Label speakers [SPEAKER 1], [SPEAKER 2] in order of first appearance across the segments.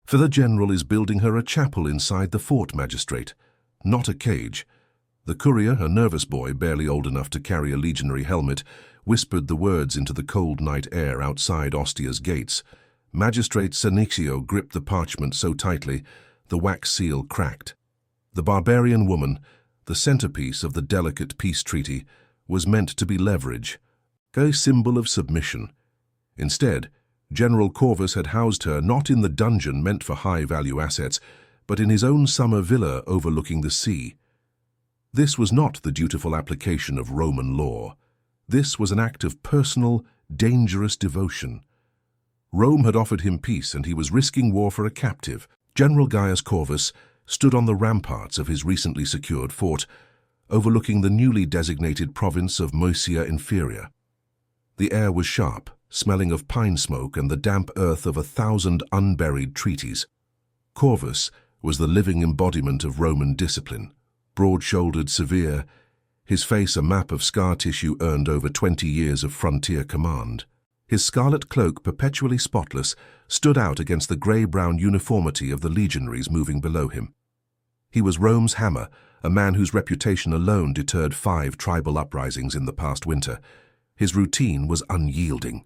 [SPEAKER 1] For the general is building her a chapel inside the fort, magistrate, not a cage. The courier, a nervous boy barely old enough to carry a legionary helmet, whispered the words into the cold night air outside Ostia's gates. Magistrate Senecio gripped the parchment so tightly, the wax seal cracked. The barbarian woman, the centerpiece of the delicate peace treaty, was meant to be leverage, a symbol of submission. Instead, General Corvus had housed her not in the dungeon meant for high-value assets, but in his own summer villa overlooking the sea. This was not the dutiful application of Roman law. This was an act of personal, dangerous devotion. Rome had offered him peace, and he was risking war for a captive. General Gaius Corvus stood on the ramparts of his recently secured fort, overlooking the newly designated province of Moesia Inferior. The air was sharp, smelling of pine smoke and the damp earth of 1,000 unburied treaties. Corvus was the living embodiment of Roman discipline, broad-shouldered, severe, his face a map of scar tissue earned over 20 years of frontier command. His scarlet cloak, perpetually spotless, stood out against the grey-brown uniformity of the legionaries moving below him. He was Rome's hammer, a man whose reputation alone deterred 5 tribal uprisings in the past winter. His routine was unyielding.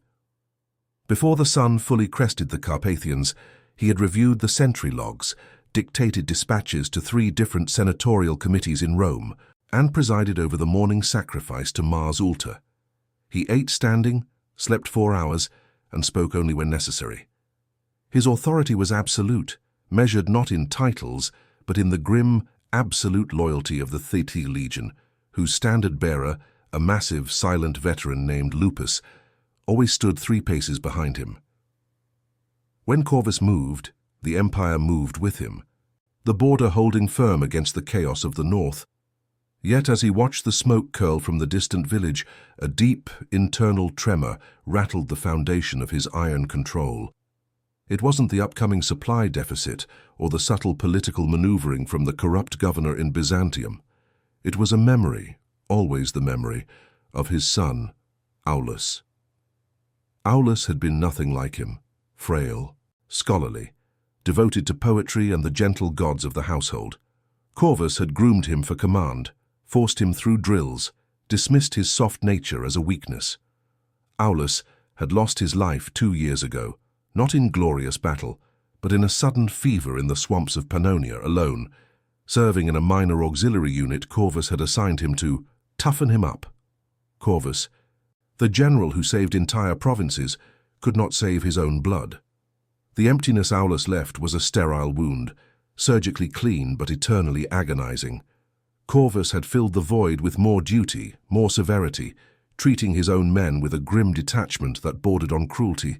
[SPEAKER 1] Before the sun fully crested the Carpathians, he had reviewed the sentry logs, dictated dispatches to 3 different senatorial committees in Rome, and presided over the morning sacrifice to Mars Ultor. He ate standing, slept 4 hours, and spoke only when necessary. His authority was absolute, measured not in titles, but in the grim, absolute loyalty of the Theti Legion, whose standard-bearer, a massive, silent veteran named Lupus, always stood 3 paces behind him. When Corvus moved, the Empire moved with him, the border holding firm against the chaos of the north. Yet as he watched the smoke curl from the distant village, a deep, internal tremor rattled the foundation of his iron control. It wasn't the upcoming supply deficit or the subtle political maneuvering from the corrupt governor in Byzantium. It was a memory, always the memory, of his son, Aulus. Aulus had been nothing like him, frail, scholarly, devoted to poetry and the gentle gods of the household. Corvus had groomed him for command, forced him through drills, dismissed his soft nature as a weakness. Aulus had lost his life 2 years ago, not in glorious battle, but in a sudden fever in the swamps of Pannonia alone. Serving in a minor auxiliary unit Corvus had assigned him to toughen him up. Corvus, the general who saved entire provinces, could not save his own blood. The emptiness Aulus left was a sterile wound, surgically clean but eternally agonizing. Corvus had filled the void with more duty, more severity, treating his own men with a grim detachment that bordered on cruelty,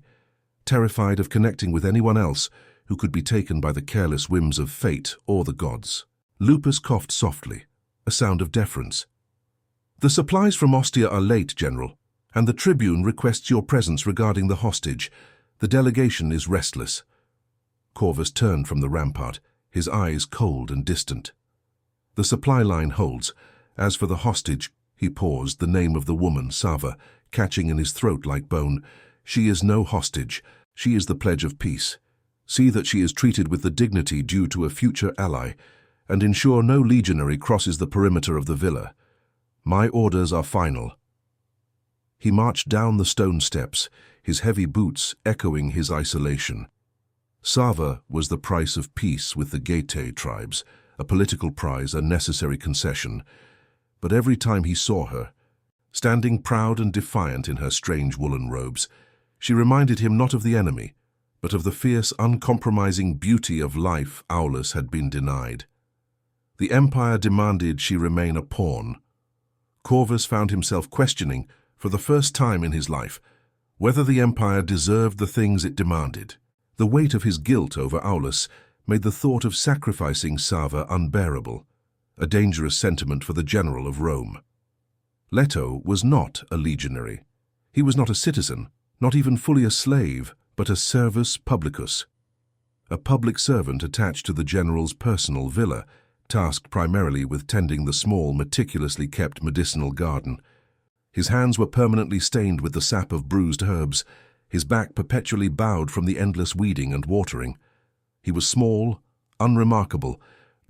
[SPEAKER 1] terrified of connecting with anyone else who could be taken by the careless whims of fate or the gods. Lupus coughed softly, a sound of deference. "The supplies from Ostia are late, General, and the Tribune requests your presence regarding the hostage. The delegation is restless." Corvus turned from the rampart, his eyes cold and distant. "The supply line holds. As for the hostage," he paused, the name of the woman, Sava, catching in his throat like bone. "She is no hostage. She is the pledge of peace. See that she is treated with the dignity due to a future ally, and ensure no legionary crosses the perimeter of the villa. My orders are final." He marched down the stone steps, his heavy boots echoing his isolation. Sava was the price of peace with the Getae tribes, a political prize, a necessary concession. But every time he saw her, standing proud and defiant in her strange woolen robes, she reminded him not of the enemy, but of the fierce, uncompromising beauty of life Aulus had been denied. The Empire demanded she remain a pawn. Corvus found himself questioning, for the first time in his life, whether the Empire deserved the things it demanded. The weight of his guilt over Aulus made the thought of sacrificing Sava unbearable, a dangerous sentiment for the general of Rome. Leto was not a legionary. He was not a citizen, not even fully a slave, but a servus publicus, a public servant attached to the general's personal villa, tasked primarily with tending the small, meticulously kept medicinal garden. His hands were permanently stained with the sap of bruised herbs, his back perpetually bowed from the endless weeding and watering. He was small, unremarkable,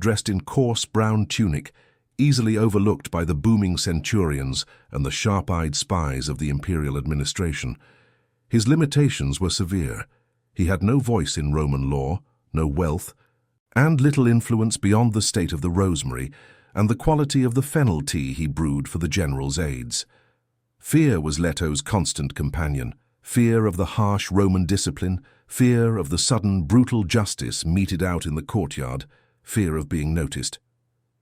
[SPEAKER 1] dressed in coarse brown tunic, easily overlooked by the booming centurions and the sharp-eyed spies of the imperial administration. His limitations were severe. He had no voice in Roman law, no wealth, and little influence beyond the state of the rosemary and the quality of the fennel tea he brewed for the general's aides. Fear was Leto's constant companion, fear of the harsh Roman discipline, fear of the sudden, brutal justice meted out in the courtyard, fear of being noticed.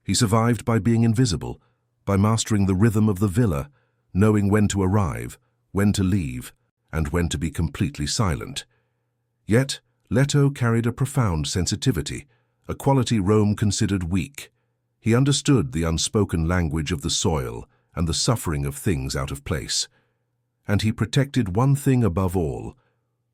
[SPEAKER 1] He survived by being invisible, by mastering the rhythm of the villa, knowing when to arrive, when to leave, and when to be completely silent. Yet, Leto carried a profound sensitivity, a quality Rome considered weak. He understood the unspoken language of the soil and the suffering of things out of place. And he protected one thing above all,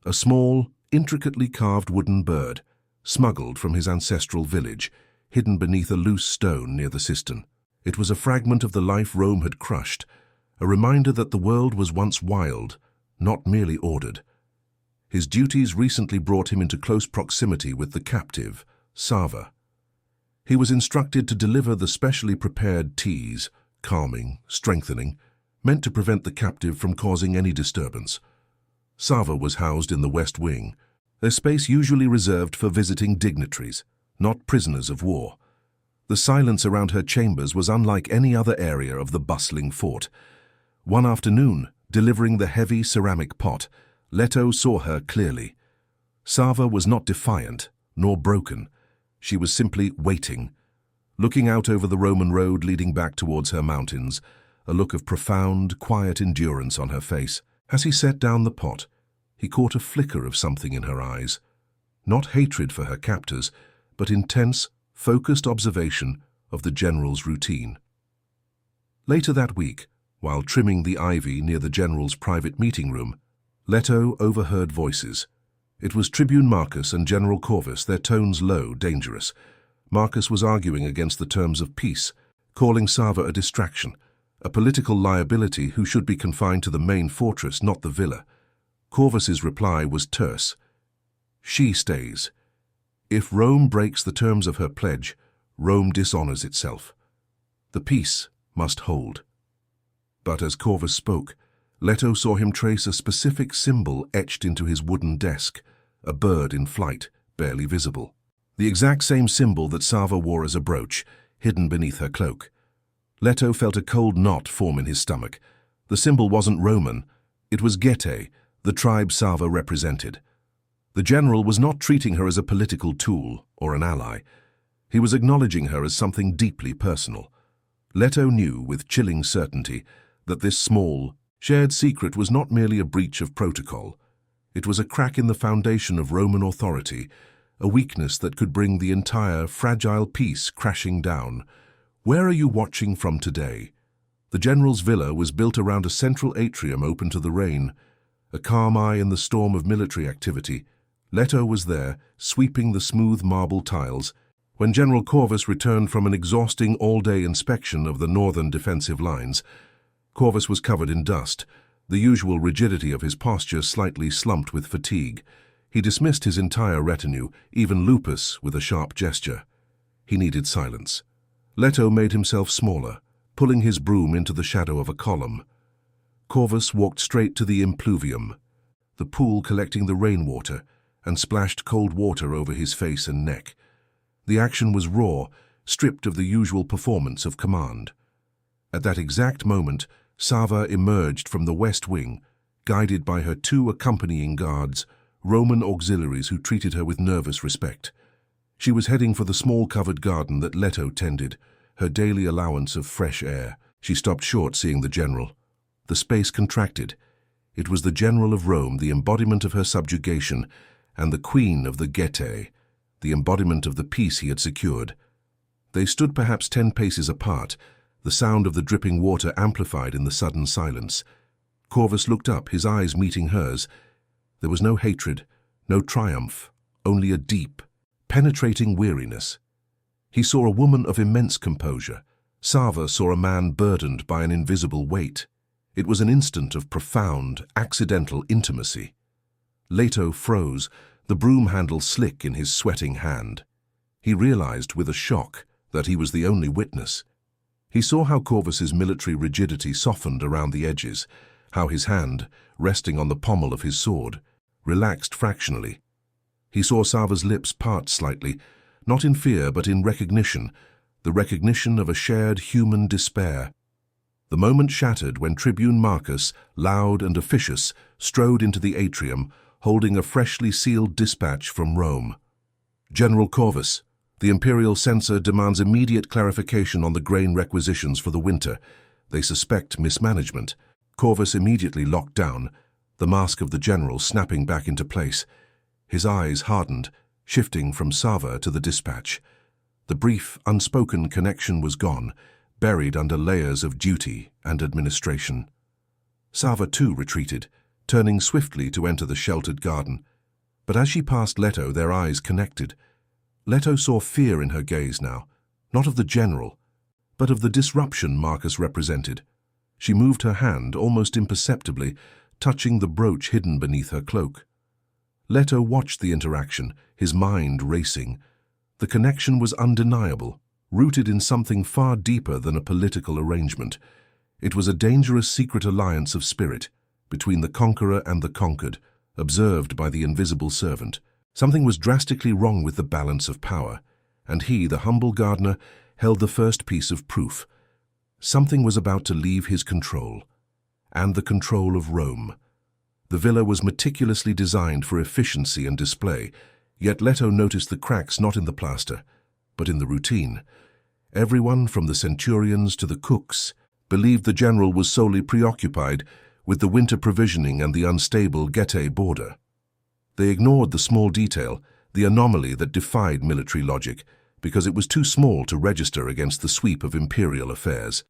[SPEAKER 1] a small, intricately carved wooden bird, smuggled from his ancestral village, hidden beneath a loose stone near the cistern. It was a fragment of the life Rome had crushed, a reminder that the world was once wild, not merely ordered. His duties recently brought him into close proximity with the captive, Sava. He was instructed to deliver the specially prepared teas, calming, strengthening, meant to prevent the captive from causing any disturbance. Sava was housed in the West Wing, a space usually reserved for visiting dignitaries, not prisoners of war. The silence around her chambers was unlike any other area of the bustling fort. One afternoon, delivering the heavy ceramic pot, Leto saw her clearly. Sava was not defiant, nor broken. She was simply waiting, looking out over the Roman road leading back towards her mountains, a look of profound, quiet endurance on her face. As he set down the pot, he caught a flicker of something in her eyes. Not hatred for her captors, but intense, focused observation of the general's routine. Later that week, while trimming the ivy near the general's private meeting room, Leto overheard voices. It was Tribune Marcus and General Corvus, their tones low, dangerous. Marcus was arguing against the terms of peace, calling Sava a distraction, a political liability who should be confined to the main fortress, not the villa. Corvus's reply was terse. She stays. If Rome breaks the terms of her pledge, Rome dishonors itself. The peace must hold. But as Corvus spoke, Leto saw him trace a specific symbol etched into his wooden desk, a bird in flight, barely visible. The exact same symbol that Sava wore as a brooch, hidden beneath her cloak. Leto felt a cold knot form in his stomach. The symbol wasn't Roman. It was Getae, the tribe Sava represented. The general was not treating her as a political tool or an ally. He was acknowledging her as something deeply personal. Leto knew with chilling certainty that this small, shared secret was not merely a breach of protocol. It was a crack in the foundation of Roman authority, a weakness that could bring the entire fragile peace crashing down. Where are you watching from today? The general's villa was built around a central atrium open to the rain, a calm eye in the storm of military activity. Leto was there, sweeping the smooth marble tiles, when General Corvus returned from an exhausting all-day inspection of the northern defensive lines. Corvus was covered in dust, the usual rigidity of his posture slightly slumped with fatigue. He dismissed his entire retinue, even Lupus, with a sharp gesture. He needed silence. Leto made himself smaller, pulling his broom into the shadow of a column. Corvus walked straight to the impluvium, the pool collecting the rainwater, and splashed cold water over his face and neck. The action was raw, stripped of the usual performance of command. At that exact moment, Sava emerged from the west wing, guided by her 2 accompanying guards, Roman auxiliaries who treated her with nervous respect. She was heading for the small covered garden that Leto tended, her daily allowance of fresh air. She stopped short, seeing the general. The space contracted. It was the general of Rome, the embodiment of her subjugation, and the queen of the Getae, the embodiment of the peace he had secured. They stood perhaps 10 paces apart, the sound of the dripping water amplified in the sudden silence. Corvus looked up, his eyes meeting hers. There was no hatred, no triumph, only a deep, penetrating weariness. He saw a woman of immense composure. Sava saw a man burdened by an invisible weight. It was an instant of profound, accidental intimacy. Leto froze, the broom handle slick in his sweating hand. He realized with a shock that he was the only witness. He saw how Corvus's military rigidity softened around the edges, how his hand, resting on the pommel of his sword, relaxed fractionally. He saw Sava's lips part slightly, not in fear but in recognition, the recognition of a shared human despair. The moment shattered when Tribune Marcus, loud and officious, strode into the atrium, holding a freshly sealed dispatch from Rome. "General Corvus, the Imperial Censor demands immediate clarification on the grain requisitions for the winter. They suspect mismanagement." Corvus immediately locked down, the mask of the general snapping back into place. His eyes hardened, shifting from Sava to the dispatch. The brief, unspoken connection was gone, buried under layers of duty and administration. Sava too retreated, turning swiftly to enter the sheltered garden. But as she passed Leto, their eyes connected. Leto saw fear in her gaze now, not of the general, but of the disruption Marcus represented. She moved her hand almost imperceptibly, touching the brooch hidden beneath her cloak. Leto watched the interaction, his mind racing. The connection was undeniable, rooted in something far deeper than a political arrangement. It was a dangerous secret alliance of spirit, between the conqueror and the conquered, observed by the invisible servant. Something was drastically wrong with the balance of power, and he, the humble gardener, held the first piece of proof. Something was about to leave his control, and the control of Rome. The villa was meticulously designed for efficiency and display, yet Leto noticed the cracks not in the plaster, but in the routine. Everyone, from the centurions to the cooks, believed the general was solely preoccupied with the winter provisioning and the unstable Getae border. They ignored the small detail, the anomaly that defied military logic, because it was too small to register against the sweep of imperial affairs.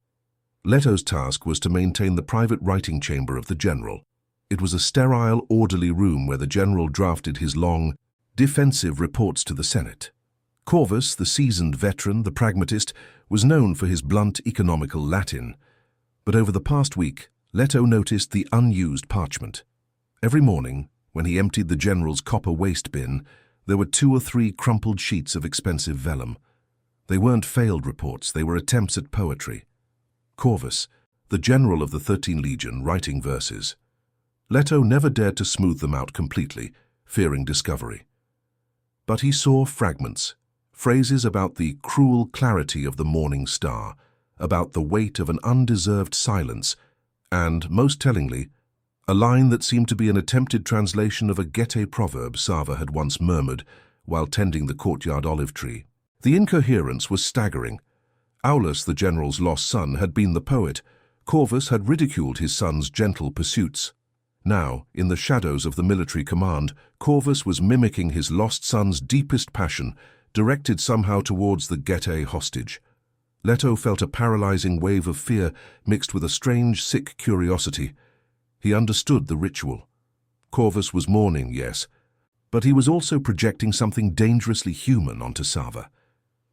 [SPEAKER 1] Leto's task was to maintain the private writing chamber of the general. It was a sterile, orderly room where the general drafted his long, defensive reports to the Senate. Corvus, the seasoned veteran, the pragmatist, was known for his blunt, economical Latin. But over the past week, Leto noticed the unused parchment. Every morning, when he emptied the general's copper waste bin, there were 2 or 3 crumpled sheets of expensive vellum. They weren't failed reports, they were attempts at poetry. Corvus, the general of the 13 Legion, writing verses. Leto never dared to smooth them out completely, fearing discovery. But he saw fragments, phrases about the cruel clarity of the morning star, about the weight of an undeserved silence, and, most tellingly, a line that seemed to be an attempted translation of a Getae proverb Sava had once murmured while tending the courtyard olive tree. The incoherence was staggering. Aulus, the general's lost son, had been the poet. Corvus had ridiculed his son's gentle pursuits. Now, in the shadows of the military command, Corvus was mimicking his lost son's deepest passion, directed somehow towards the Getae hostage. Leto felt a paralyzing wave of fear mixed with a strange, sick curiosity. He understood the ritual. Corvus was mourning, yes, but he was also projecting something dangerously human onto Sava.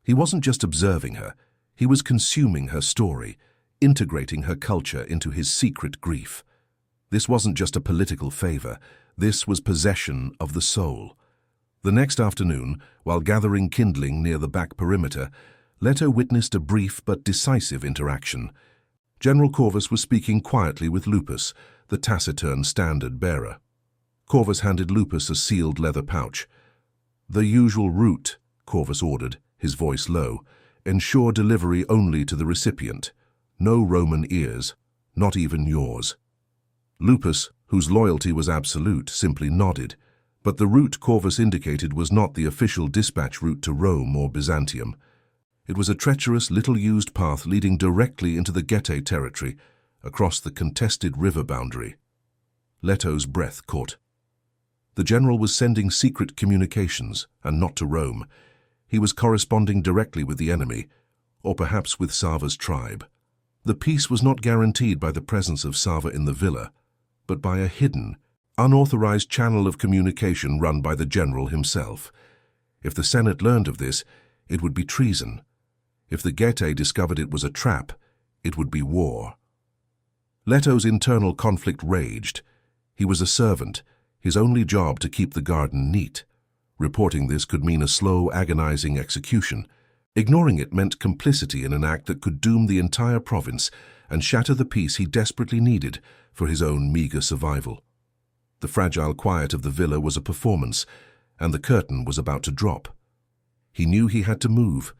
[SPEAKER 1] He wasn't just observing her, he was consuming her story, integrating her culture into his secret grief. This wasn't just a political favor, this was possession of the soul. The next afternoon, while gathering kindling near the back perimeter, Leto witnessed a brief but decisive interaction. General Corvus was speaking quietly with Lupus, the taciturn standard-bearer. Corvus handed Lupus a sealed leather pouch. "The usual route," Corvus ordered, his voice low. "Ensure delivery only to the recipient. No Roman ears, not even yours." Lupus, whose loyalty was absolute, simply nodded, but the route Corvus indicated was not the official dispatch route to Rome or Byzantium. It was a treacherous, little-used path leading directly into the Getae territory, across the contested river boundary. Leto's breath caught. The general was sending secret communications, and not to Rome. He was corresponding directly with the enemy, or perhaps with Sava's tribe. The peace was not guaranteed by the presence of Sava in the villa, but by a hidden, unauthorized channel of communication run by the general himself. If the Senate learned of this, it would be treason. If the Getae discovered it was a trap, it would be war. Leto's internal conflict raged. He was a servant, his only job to keep the garden neat. Reporting this could mean a slow, agonizing execution. Ignoring it meant complicity in an act that could doom the entire province and shatter the peace he desperately needed for his own meager survival. The fragile quiet of the villa was a performance, and the curtain was about to drop. He knew he had to move,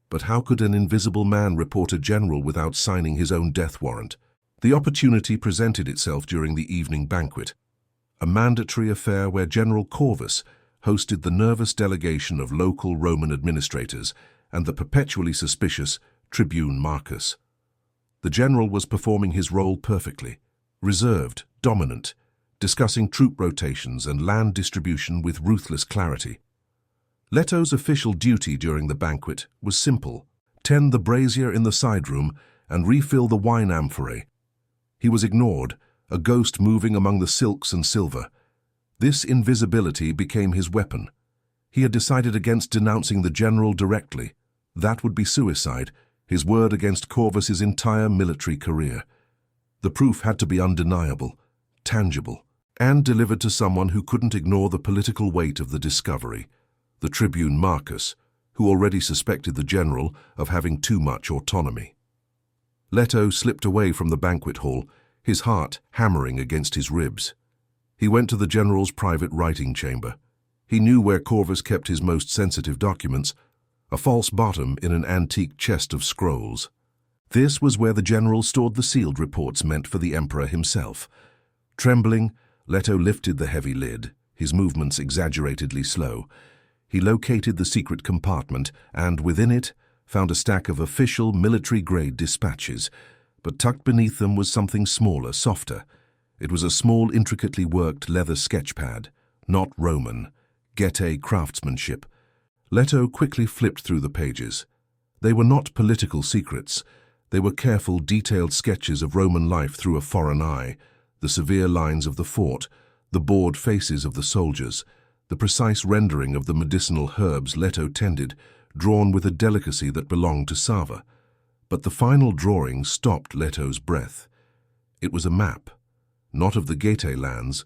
[SPEAKER 1] but how could an invisible man report a general without signing his own death warrant? The opportunity presented itself during the evening banquet, a mandatory affair where General Corvus hosted the nervous delegation of local Roman administrators and the perpetually suspicious Tribune Marcus. The general was performing his role perfectly, reserved, dominant, discussing troop rotations and land distribution with ruthless clarity. Leto's official duty during the banquet was simple: tend the brazier in the side room and refill the wine amphorae. He was ignored, a ghost moving among the silks and silver. This invisibility became his weapon. He had decided against denouncing the general directly. That would be suicide, his word against Corvus's entire military career. The proof had to be undeniable, tangible, and delivered to someone who couldn't ignore the political weight of the discovery, the Tribune Marcus, who already suspected the general of having too much autonomy. Leto slipped away from the banquet hall, his heart hammering against his ribs. He went to the general's private writing chamber. He knew where Corvus kept his most sensitive documents, a false bottom in an antique chest of scrolls. This was where the general stored the sealed reports meant for the emperor himself. Trembling, Leto lifted the heavy lid, his movements exaggeratedly slow. He located the secret compartment and, within it, found a stack of official military-grade dispatches, but tucked beneath them was something smaller, softer. It was a small, intricately worked leather sketchpad, not Roman, Getae craftsmanship. Leto quickly flipped through the pages. They were not political secrets. They were careful, detailed sketches of Roman life through a foreign eye, the severe lines of the fort, the bored faces of the soldiers, the precise rendering of the medicinal herbs Leto tended, drawn with a delicacy that belonged to Sava. But the final drawing stopped Leto's breath. It was a map, not of the Getae lands,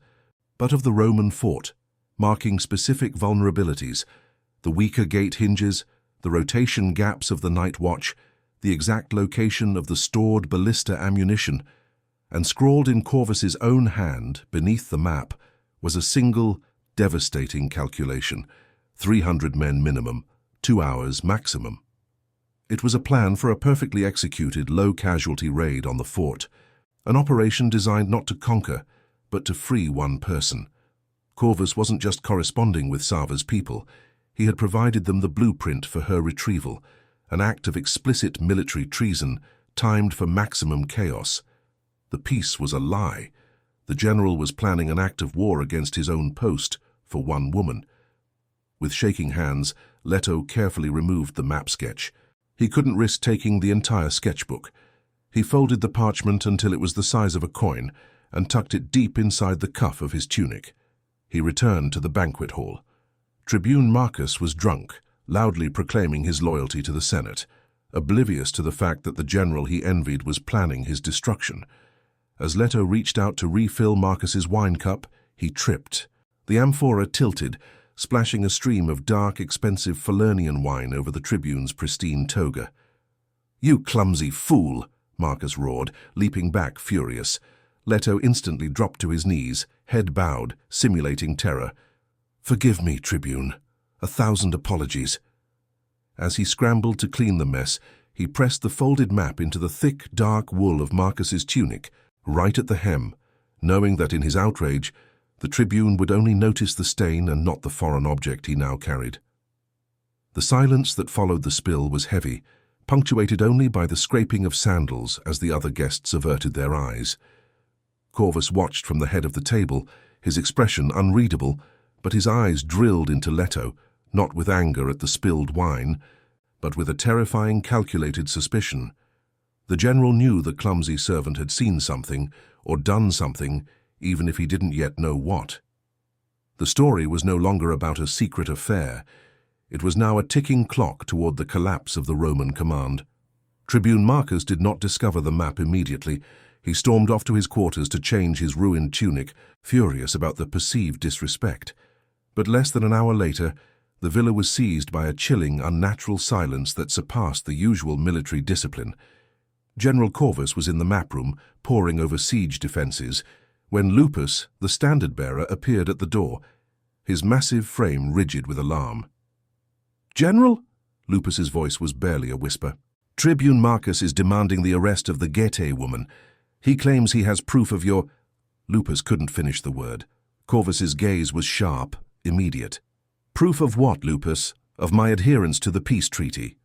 [SPEAKER 1] but of the Roman fort, marking specific vulnerabilities: the weaker gate hinges, the rotation gaps of the night watch, the exact location of the stored ballista ammunition. And scrawled in Corvus's own hand, beneath the map, was a single, devastating calculation: 300 men minimum, 2 hours maximum. It was a plan for a perfectly executed, low-casualty raid on the fort, an operation designed not to conquer, but to free one person. Corvus wasn't just corresponding with Sava's people. He had provided them the blueprint for her retrieval, an act of explicit military treason, timed for maximum chaos. The peace was a lie. The general was planning an act of war against his own post for one woman. With shaking hands, Leto carefully removed the map sketch. He couldn't risk taking the entire sketchbook. He folded the parchment until it was the size of a coin and tucked it deep inside the cuff of his tunic. He returned to the banquet hall. Tribune Marcus was drunk, loudly proclaiming his loyalty to the Senate, oblivious to the fact that the general he envied was planning his destruction. As Leto reached out to refill Marcus's wine cup, he tripped. The amphora tilted, splashing a stream of dark, expensive Falernian wine over the tribune's pristine toga. "You clumsy fool!" Marcus roared, leaping back furious. Leto instantly dropped to his knees, head bowed, simulating terror. "Forgive me, Tribune. 1,000 apologies." As he scrambled to clean the mess, he pressed the folded map into the thick, dark wool of Marcus's tunic, right at the hem, knowing that in his outrage, the Tribune would only notice the stain and not the foreign object he now carried. The silence that followed the spill was heavy, punctuated only by the scraping of sandals as the other guests averted their eyes. Corvus watched from the head of the table, his expression unreadable, but his eyes drilled into Leto, not with anger at the spilled wine, but with a terrifying, calculated suspicion. The general knew the clumsy servant had seen something, or done something, even if he didn't yet know what. The story was no longer about a secret affair. It was now a ticking clock toward the collapse of the Roman command. Tribune Marcus did not discover the map immediately. He stormed off to his quarters to change his ruined tunic, furious about the perceived disrespect. But less than an hour later, the villa was seized by a chilling, unnatural silence that surpassed the usual military discipline. General Corvus was in the map room, poring over siege defenses, when Lupus, the standard-bearer, appeared at the door, his massive frame rigid with alarm. "General?" Lupus's voice was barely a whisper. "Tribune Marcus is demanding the arrest of the Getae woman. He claims he has proof of your—" Lupus couldn't finish the word. Corvus's gaze was sharp, immediate. "Proof of what, Lupus? Of my adherence to the peace treaty?"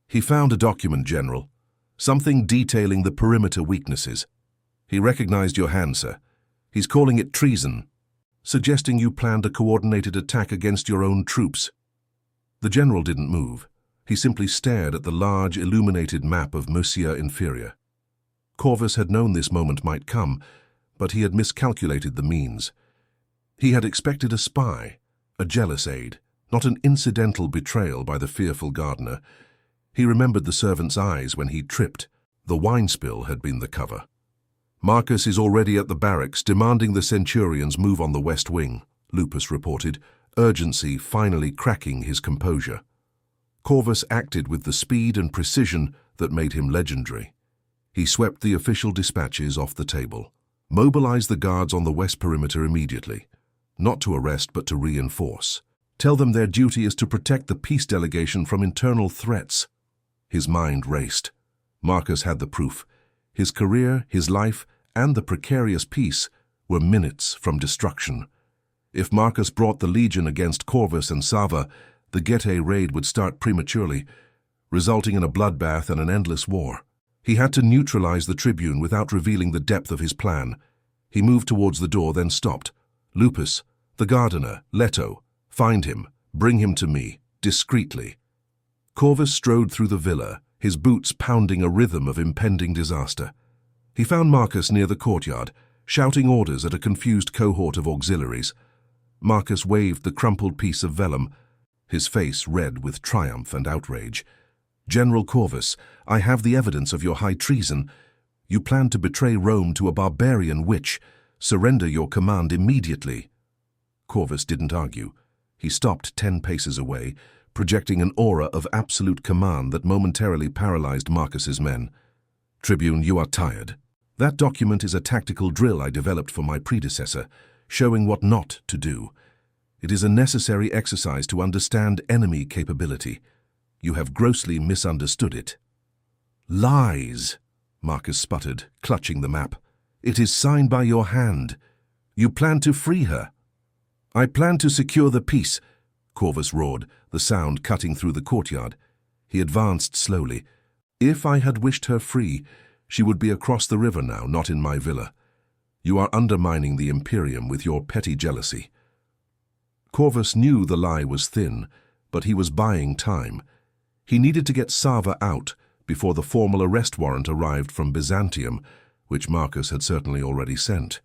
[SPEAKER 1] "He found a document, General. Something detailing the perimeter weaknesses. He recognized your hand, sir. He's calling it treason, suggesting you planned a coordinated attack against your own troops." The general didn't move. He simply stared at the large, illuminated map of Murcia Inferior. Corvus had known this moment might come, but he had miscalculated the means. He had expected a spy, a jealous aide, not an incidental betrayal by the fearful gardener. He remembered the servant's eyes when he tripped. The wine spill had been the cover. "Marcus is already at the barracks, demanding the Centurions move on the west wing," Lupus reported, urgency finally cracking his composure. Corvus acted with the speed and precision that made him legendary. He swept the official dispatches off the table. "Mobilize the guards on the west perimeter immediately. Not to arrest, but to reinforce. Tell them their duty is to protect the peace delegation from internal threats." His mind raced. Marcus had the proof. His career, his life, and the precarious peace were minutes from destruction. If Marcus brought the legion against Corvus and Sava, the Getae raid would start prematurely, resulting in a bloodbath and an endless war. He had to neutralize the tribune without revealing the depth of his plan. He moved towards the door, then stopped. "Lupus, the gardener, Leto, find him, bring him to me, discreetly." Corvus strode through the villa, his boots pounding a rhythm of impending disaster. He found Marcus near the courtyard, shouting orders at a confused cohort of auxiliaries. Marcus waved the crumpled piece of vellum, his face red with triumph and outrage. "General Corvus, I have the evidence of your high treason. You plan to betray Rome to a barbarian witch. Surrender your command immediately." Corvus didn't argue. He stopped 10 paces away, projecting an aura of absolute command that momentarily paralyzed Marcus's men. "Tribune, you are tired. That document is a tactical drill I developed for my predecessor, showing what not to do. It is a necessary exercise to understand enemy capability. You have grossly misunderstood it." "Lies," Marcus sputtered, clutching the map. "It is signed by your hand. You plan to free her." "I plan to secure the peace," Corvus roared, the sound cutting through the courtyard. He advanced slowly. "If I had wished her free, she would be across the river now, not in my villa. You are undermining the Imperium with your petty jealousy." Corvus knew the lie was thin, but he was buying time. He needed to get Sava out before the formal arrest warrant arrived from Byzantium, which Marcus had certainly already sent.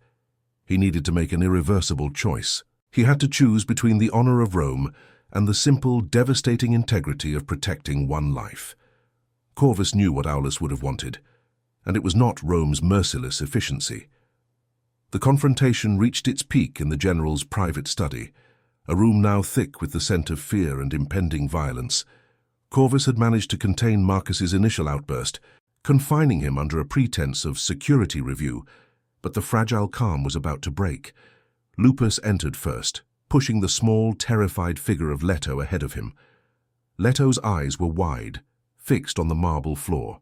[SPEAKER 1] He needed to make an irreversible choice. He had to choose between the honor of Rome and the simple, devastating integrity of protecting one life. Corvus knew what Aulus would have wanted, and it was not Rome's merciless efficiency. The confrontation reached its peak in the general's private study, a room now thick with the scent of fear and impending violence. Corvus had managed to contain Marcus's initial outburst, confining him under a pretense of security review, but the fragile calm was about to break. Lupus entered first, pushing the small, terrified figure of Leto ahead of him. Leto's eyes were wide, fixed on the marble floor.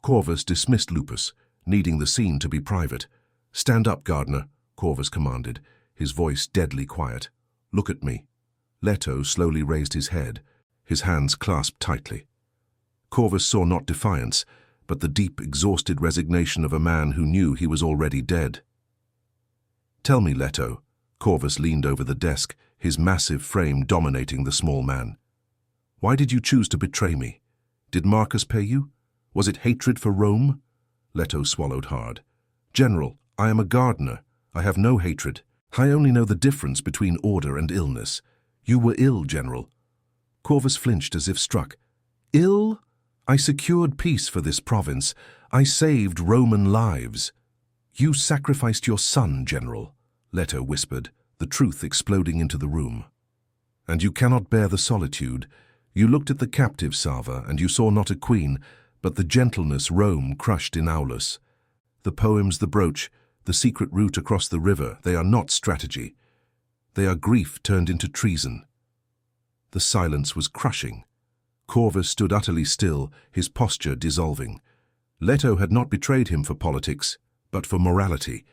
[SPEAKER 1] Corvus dismissed Lupus, needing the scene to be private. "Stand up, gardener," Corvus commanded, his voice deadly quiet. "Look at me." Leto slowly raised his head, his hands clasped tightly. Corvus saw not defiance, but the deep, exhausted resignation of a man who knew he was already dead. "Tell me, Leto." Corvus leaned over the desk, his massive frame dominating the small man. "Why did you choose to betray me? Did Marcus pay you? Was it hatred for Rome?" Leto swallowed hard. "General, I am a gardener. I have no hatred. I only know the difference between order and illness. You were ill, General." Corvus flinched as if struck. "Ill? I secured peace for this province. I saved Roman lives." "You sacrificed your son, General," Leto whispered, the truth exploding into the room. And you cannot bear the solitude. You looked at the captive Sava, and you saw not a queen, but the gentleness Rome crushed in Aulus. The poems, the brooch, the secret route across the river, they are not strategy. They are grief turned into treason. The silence was crushing. Corvus stood utterly still, his posture dissolving. Leto had not betrayed him for politics, but for morality.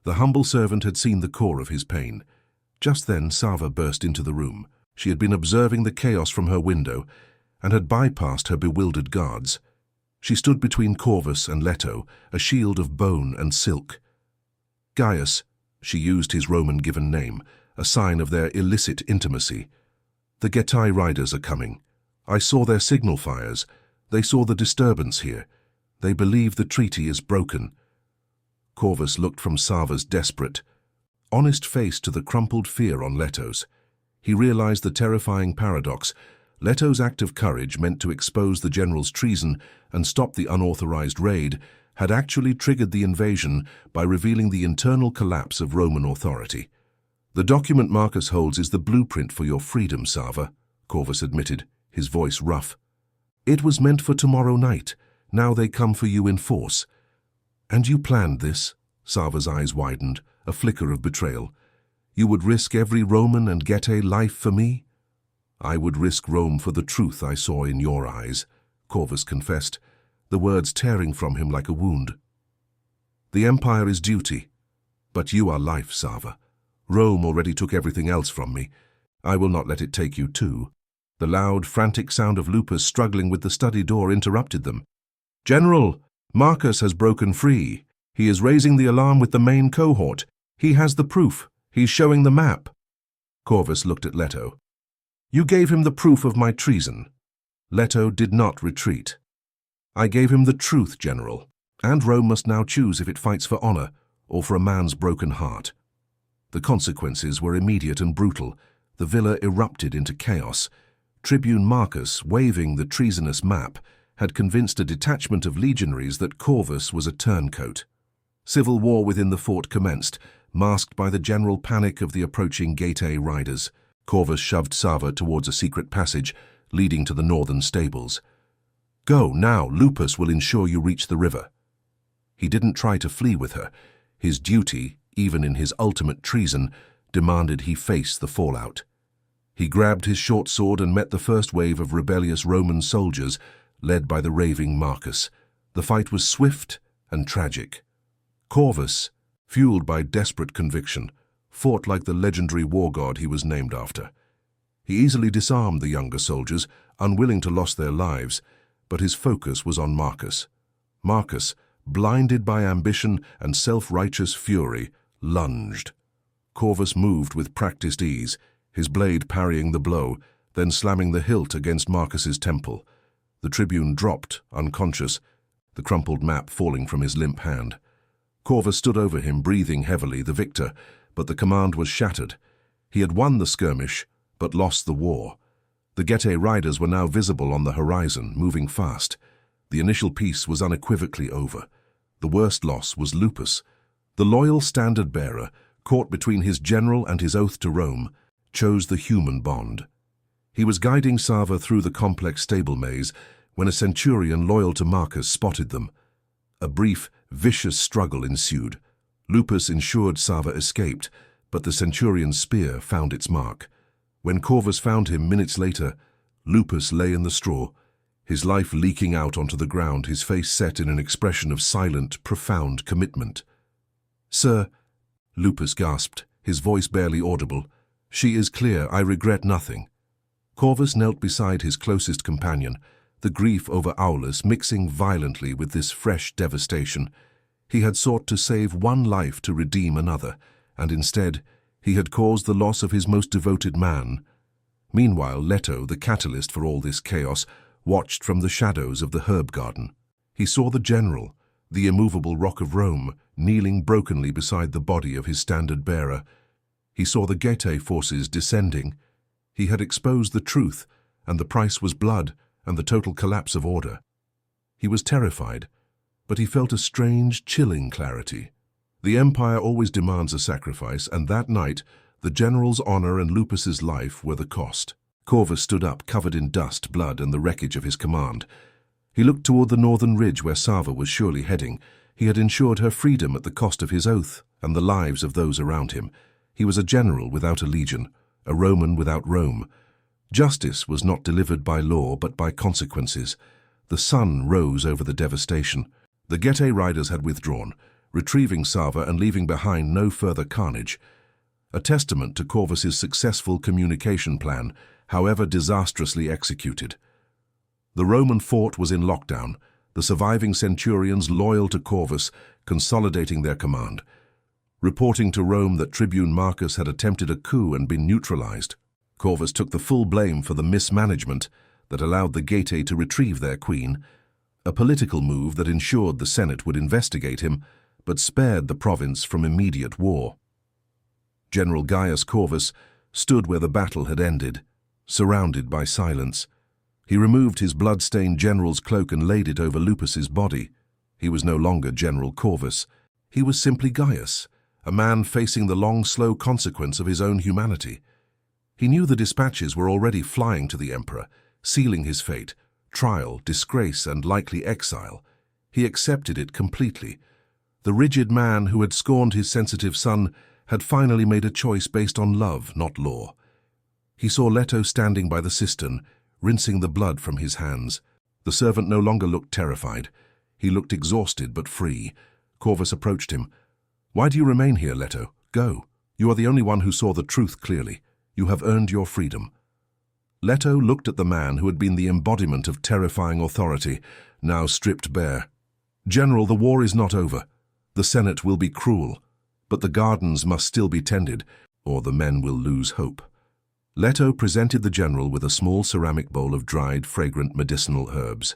[SPEAKER 1] The humble servant had seen the core of his pain. Just then Sava burst into the room. She had been observing the chaos from her window and had bypassed her bewildered guards. She stood between Corvus and Leto, a shield of bone and silk. Gaius, she used his Roman-given name, a sign of their illicit intimacy. The Getae riders are coming. I saw their signal fires. They saw the disturbance here. They believe the treaty is broken. Corvus looked from Sava's desperate, honest face to the crumpled fear on Leto's. He realized the terrifying paradox. Leto's act of courage, meant to expose the general's treason and stop the unauthorized raid, had actually triggered the invasion by revealing the internal collapse of Roman authority. The document Marcus holds is the blueprint for your freedom, Sava, Corvus admitted, his voice rough. It was meant for tomorrow night. Now they come for you in force. And you planned this? Sava's eyes widened, a flicker of betrayal. You would risk every Roman and Getae life for me? I would risk Rome for the truth I saw in your eyes, Corvus confessed, the words tearing from him like a wound. The empire is duty, but you are life, Sava. Rome already took everything else from me. I will not let it take you too. The loud, frantic sound of Lupus struggling with the study door interrupted them. General, Marcus has broken free. He is raising the alarm with the main cohort. He has the proof. He's showing the map. Corvus looked at Leto. You gave him the proof of my treason. Leto did not retreat. I gave him the truth, General, and Rome must now choose if it fights for honor or for a man's broken heart. The consequences were immediate and brutal. The villa erupted into chaos. Tribune Marcus, waving the treasonous map, had convinced a detachment of legionaries that Corvus was a turncoat. Civil war within the fort commenced, masked by the general panic of the approaching Getae riders. Corvus shoved Sava towards a secret passage leading to the northern stables. Go, now, Lupus will ensure you reach the river. He didn't try to flee with her. His duty, even in his ultimate treason, demanded he face the fallout. He grabbed his short sword and met the first wave of rebellious Roman soldiers, led by the raving Marcus. The fight was swift and tragic. Corvus, fueled by desperate conviction, fought like the legendary war god he was named after. He easily disarmed the younger soldiers, unwilling to lose their lives, but his focus was on Marcus. Marcus, blinded by ambition and self-righteous fury, lunged. Corvus moved with practiced ease, his blade parrying the blow, then slamming the hilt against Marcus's temple. The tribune dropped, unconscious, the crumpled map falling from his limp hand. Corvus stood over him, breathing heavily, the victor, but the command was shattered. He had won the skirmish, but lost the war. The Getae riders were now visible on the horizon, moving fast. The initial peace was unequivocally over. The worst loss was Lupus. The loyal standard-bearer, caught between his general and his oath to Rome, chose the human bond. He was guiding Sava through the complex stable maze when a centurion loyal to Marcus spotted them. A brief, vicious struggle ensued. Lupus ensured Sava escaped, but the centurion's spear found its mark. When Corvus found him minutes later, Lupus lay in the straw, his life leaking out onto the ground, his face set in an expression of silent, profound commitment. "Sir," Lupus gasped, his voice barely audible, "she is clear, I regret nothing." Corvus knelt beside his closest companion, the grief over Aulus mixing violently with this fresh devastation. He had sought to save one life to redeem another, and instead, he had caused the loss of his most devoted man. Meanwhile, Leto, the catalyst for all this chaos, watched from the shadows of the herb garden. He saw the general, the immovable rock of Rome, kneeling brokenly beside the body of his standard-bearer. He saw the Getae forces descending. He had exposed the truth, and the price was blood and the total collapse of order. He was terrified, but he felt a strange, chilling clarity. The empire always demands a sacrifice, and that night, The general's honor and Lupus's life were the cost. Corvus stood up, covered in dust, blood, and the wreckage of his command. He looked toward the northern ridge where Sava was surely heading. He had ensured her freedom at the cost of his oath and the lives of those around him. He was a general without a legion, a Roman without Rome. Justice was not delivered by law but by consequences. The sun rose over the devastation. The Getae riders had withdrawn, retrieving Sava and leaving behind no further carnage. A testament to Corvus's successful communication plan, however disastrously executed. The Roman fort was in lockdown, the surviving centurions loyal to Corvus, consolidating their command, reporting to Rome that Tribune Marcus had attempted a coup and been neutralized. Corvus took the full blame for the mismanagement that allowed the Getae to retrieve their queen, a political move that ensured the Senate would investigate him, but spared the province from immediate war. General Gaius Corvus stood where the battle had ended, surrounded by silence. He removed his blood-stained general's cloak and laid it over Lupus's body. He was no longer General Corvus. He was simply Gaius, a man facing the long, slow consequence of his own humanity. He knew the dispatches were already flying to the emperor, sealing his fate, trial, disgrace, and likely exile. He accepted it completely. The rigid man who had scorned his sensitive son had finally made a choice based on love, not law. He saw Leto standing by the cistern, rinsing the blood from his hands. The servant no longer looked terrified. He looked exhausted but free. Corvus approached him. "Why do you remain here, Leto? Go. You are the only one who saw the truth clearly. You have earned your freedom." Leto looked at the man who had been the embodiment of terrifying authority, now stripped bare. "General, the war is not over. The Senate will be cruel, but the gardens must still be tended, or the men will lose hope." Leto presented the general with a small ceramic bowl of dried, fragrant medicinal herbs.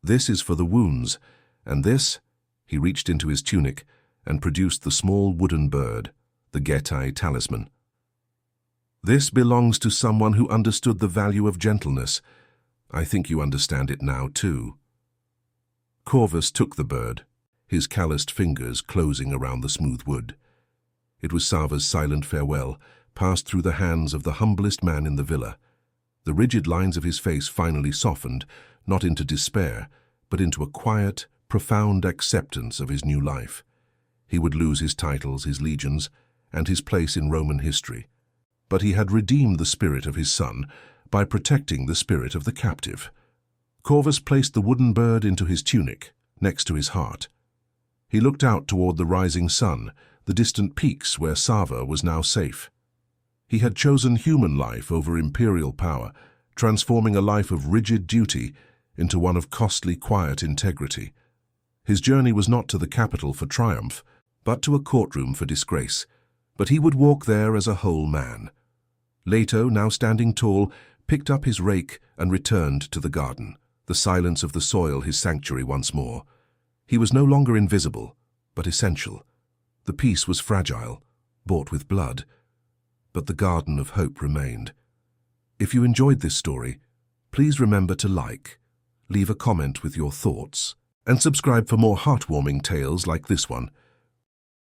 [SPEAKER 1] "This is for the wounds, and this," he reached into his tunic and produced the small wooden bird, the Getae talisman. "This belongs to someone who understood the value of gentleness. I think you understand it now, too." Corvus took the bird, his calloused fingers closing around the smooth wood. It was Sava's silent farewell, passed through the hands of the humblest man in the villa. The rigid lines of his face finally softened, not into despair, but into a quiet, profound acceptance of his new life. He would lose his titles, his legions, and his place in Roman history. But he had redeemed the spirit of his son by protecting the spirit of the captive. Corvus placed the wooden bird into his tunic, next to his heart. He looked out toward the rising sun, the distant peaks where Sava was now safe. He had chosen human life over imperial power, transforming a life of rigid duty into one of costly, quiet integrity. His journey was not to the capital for triumph, but to a courtroom for disgrace. But he would walk there as a whole man. Leto, now standing tall, picked up his rake and returned to the garden, the silence of the soil his sanctuary once more. He was no longer invisible, but essential. The peace was fragile, bought with blood, but the garden of hope remained. If you enjoyed this story, please remember to like, leave a comment with your thoughts, and subscribe for more heartwarming tales like this one.